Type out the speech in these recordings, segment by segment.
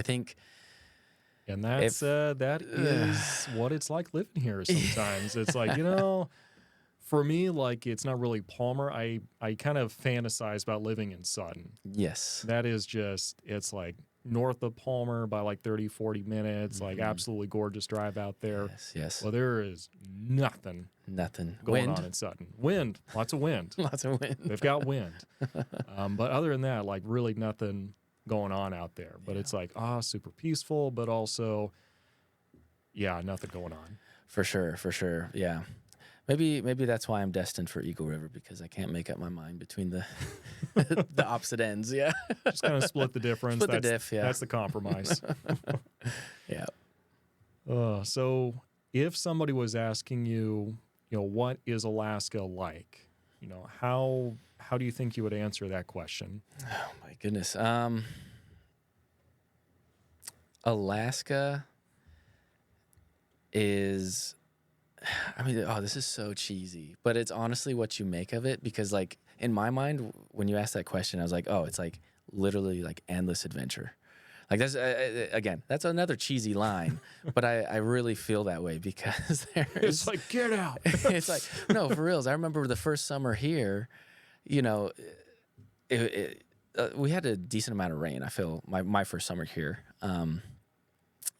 think, And that is what it's like living here sometimes. It's like, for me, like, it's not really Palmer. I kind of fantasize about living in Sutton. yes, That is just, it's like north of Palmer by like 30, 40 minutes, like absolutely gorgeous drive out there. yes, Well, there is nothing nothing. going Wind, on in Sutton. Wind, lots of wind. lots of wind. They've got wind. But other than that, like really nothing going on out there. But it's like, super peaceful, but also, nothing going on. For sure. Yeah. Maybe that's why I'm destined for Eagle River, because I can't make up my mind between the the opposite ends. Yeah. Just kind of split the difference. Split the diff, yeah. That's the compromise. Yeah. So if somebody was asking you, what is Alaska like? How do you think you would answer that question? Oh my goodness. Alaska is, this is so cheesy, but it's honestly what you make of it, because like in my mind, when you asked that question, I was like, oh, it's like literally like endless adventure. Like that's, again, that's another cheesy line, but I really feel that way because It's like, get out. it's like, no, for reals. I remember the first summer here, we had a decent amount of rain. I feel my first summer here. And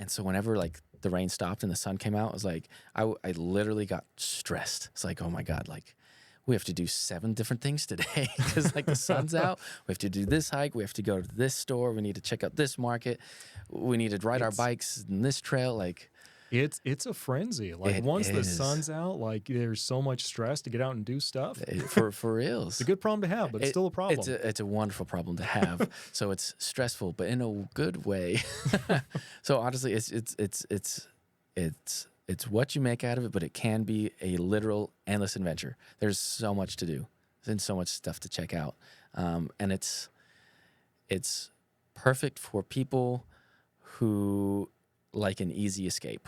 so whenever like the rain stopped and the sun came out, I was like, I literally got stressed. It's like, oh my God, like we have to do 7 different things today because like the sun's out. We have to do this hike. We have to go to this store. We need to check out this market. We need to ride our bikes in this trail. Like it's a frenzy. Like once the sun's out, like there's so much stress to get out and do stuff. For reals. It's a good problem to have, but it's still a problem. It's a wonderful problem to have. So it's stressful, but in a good way. So honestly, it's what you make out of it, but it can be a literal endless adventure. There's so much to do and so much stuff to check out. And it's perfect for people who like an easy escape.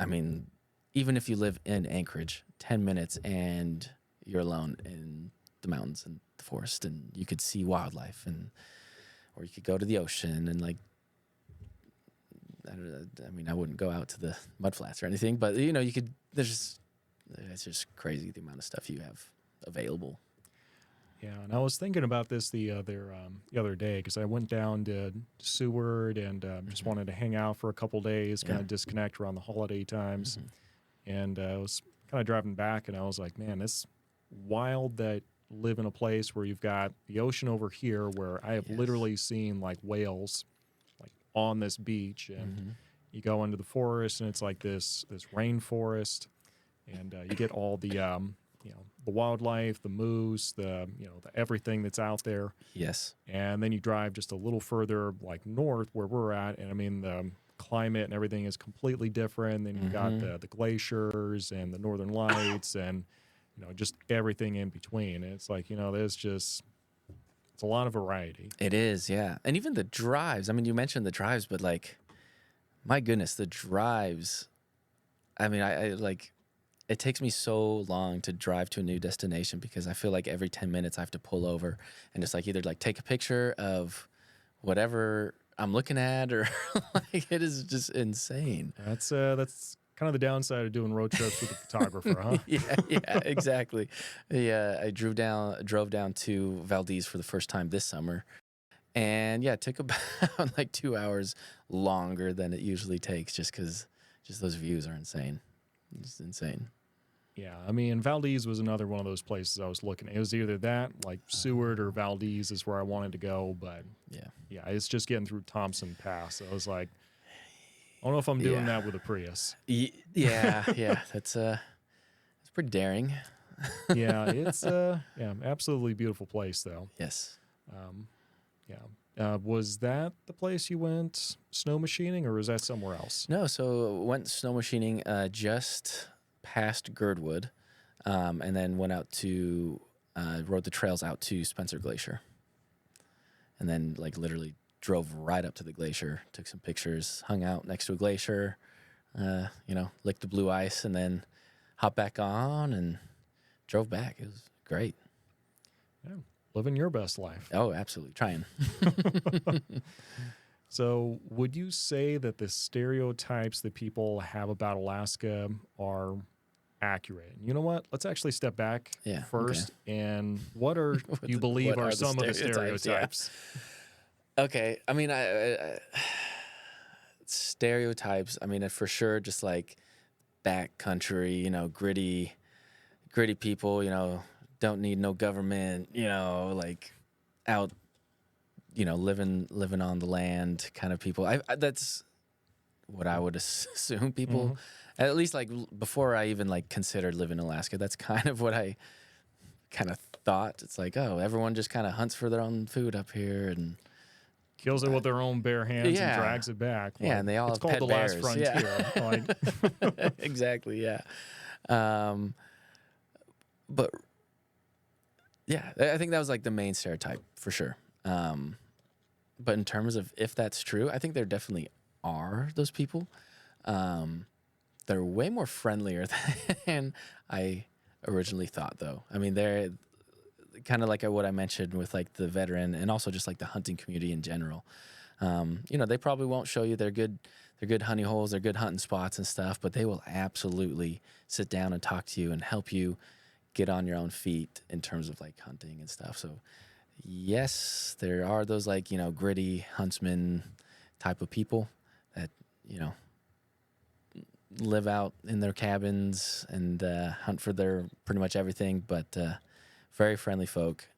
I mean, even if you live in Anchorage, 10 minutes and you're alone in the mountains and the forest, and you could see wildlife, or you could go to the ocean and like, I wouldn't go out to the mud flats or anything, but you could, it's just crazy the amount of stuff you have available. Yeah, and I was thinking about this the other day because I went down to Seward and just wanted to hang out for a couple days, kind of disconnect around the holiday times. And I was kind of driving back, and I was like, man, it's wild that live in a place where you've got the ocean over here, where I have literally seen like whales like on this beach, and you go into the forest, and it's like this rainforest, and you get all the the wildlife, the moose, the everything that's out there. Yes. And then you drive just a little further, like north where we're at, and I mean the climate and everything is completely different. Then you've got the glaciers and the northern lights, and just everything in between. And it's like it's a lot of variety. It is, yeah. And even the drives. I mean, you mentioned the drives, but like, my goodness, the drives. I mean, I like. It takes me so long to drive to a new destination because I feel like every 10 minutes I have to pull over and just like either like take a picture of whatever I'm looking at, or like it is just insane. That's kind of the downside of doing road trips with a photographer, huh? Yeah, exactly. Yeah, I drove down to Valdez for the first time this summer. And yeah, it took about like 2 hours longer than it usually takes just because those views are insane. It's insane. Yeah, I mean, Valdez was another one of those places I was looking at. It was either that, like Seward, or Valdez is where I wanted to go. But yeah, it's just getting through Thompson Pass. I was like, I don't know if I'm doing that with a Prius. Yeah, that's pretty daring. Yeah, it's absolutely beautiful place though. Yes. Was that the place you went snow machining, or was that somewhere else? No, so went snow machining just past Girdwood, and then went out to rode the trails out to Spencer Glacier, and then like literally drove right up to the glacier, took some pictures, hung out next to a glacier, licked the blue ice, and then hopped back on and drove back. It was great. Yeah, living your best life. Oh, absolutely, trying. So, would you say that the stereotypes that people have about Alaska are accurate? You know what? Let's actually step back Yeah. Okay. first. And what are you believe What are are the some of the stereotypes? Yeah. stereotypes? Okay. I mean, stereotypes. I mean, for sure, just like backcountry, gritty people. Don't need no government. Like out, living on the land kind of people. That's what I would assume people, Hmm. at least like before I even like considered living in Alaska. That's kind of what I kind of thought. It's like, oh, everyone just kind of hunts for their own food up here, and Kills it with their own bare hands and yeah, drags it back. yeah, Like, and they all it's have called pet the last bears. Yeah, frontier. Like, exactly. Yeah, um, but yeah, I think that was like the main stereotype for sure. But in terms of if that's true, I think there definitely are those people. Um, they're way more friendlier than I originally thought, though. I mean, they're kind of like what I mentioned with like the veteran and also just like the hunting community in general. They probably won't show you their good honey holes, their good hunting spots and stuff, but they will absolutely sit down and talk to you and help you get on your own feet in terms of like hunting and stuff. So yes, there are those like, gritty huntsman type of people that, you know, live out in their cabins and hunt for their pretty much everything, but very friendly folk.